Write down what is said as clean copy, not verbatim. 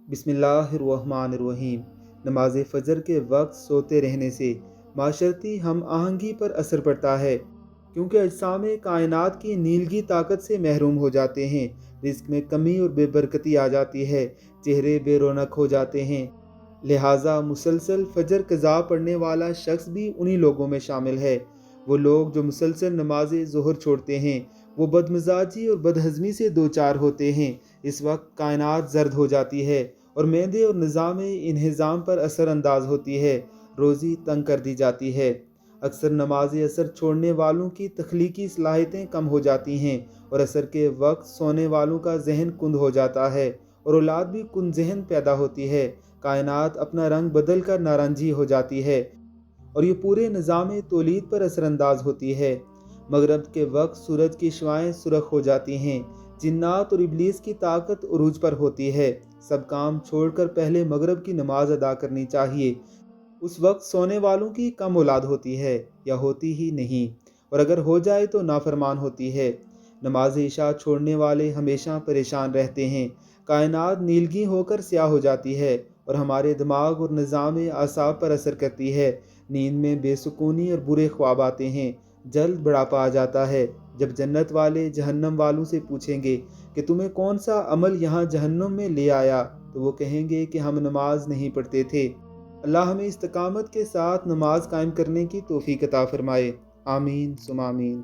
بسم اللہ الرحمن الرحیم۔ نماز فجر کے وقت سوتے رہنے سے معاشرتی ہم آہنگی پر اثر پڑتا ہے، کیونکہ اجسام کائنات کی نیلگی طاقت سے محروم ہو جاتے ہیں، رزق میں کمی اور بے برکتی آ جاتی ہے، چہرے بے رونق ہو جاتے ہیں۔ لہٰذا مسلسل فجر قضا پڑھنے والا شخص بھی انہی لوگوں میں شامل ہے۔ وہ لوگ جو مسلسل نماز ظہر چھوڑتے ہیں، وہ بدمزاجی اور بدہضمی سے دوچار ہوتے ہیں۔ اس وقت کائنات زرد ہو جاتی ہے اور معدے اور نظام انہضام پر اثر انداز ہوتی ہے، روزی تنگ کر دی جاتی ہے۔ اکثر نماز عصر چھوڑنے والوں کی تخلیقی صلاحیتیں کم ہو جاتی ہیں اور عصر کے وقت سونے والوں کا ذہن کند ہو جاتا ہے اور اولاد بھی کند ذہن پیدا ہوتی ہے۔ کائنات اپنا رنگ بدل کر نارنجی ہو جاتی ہے اور یہ پورے نظام تولید پر اثر انداز ہوتی ہے۔ مغرب کے وقت سورج کی شعاعیں سرخ ہو جاتی ہیں، جنات اور ابلیس کی طاقت عروج پر ہوتی ہے۔ سب کام چھوڑ کر پہلے مغرب کی نماز ادا کرنی چاہیے۔ اس وقت سونے والوں کی کم اولاد ہوتی ہے یا ہوتی ہی نہیں، اور اگر ہو جائے تو نافرمان ہوتی ہے۔ نماز عشاء چھوڑنے والے ہمیشہ پریشان رہتے ہیں۔ کائنات نیلگی ہو کر سیاہ ہو جاتی ہے اور ہمارے دماغ اور نظام اعصاب پر اثر کرتی ہے۔ نیند میں بے سکونی اور برے خواب آتے ہیں، جلد بڑھاپا آ جاتا ہے۔ جب جنت والے جہنم والوں سے پوچھیں گے کہ تمہیں کون سا عمل یہاں جہنم میں لے آیا، تو وہ کہیں گے کہ ہم نماز نہیں پڑھتے تھے۔ اللہ ہمیں استقامت کے ساتھ نماز قائم کرنے کی توفیق عطا فرمائے۔ آمین ثم آمین۔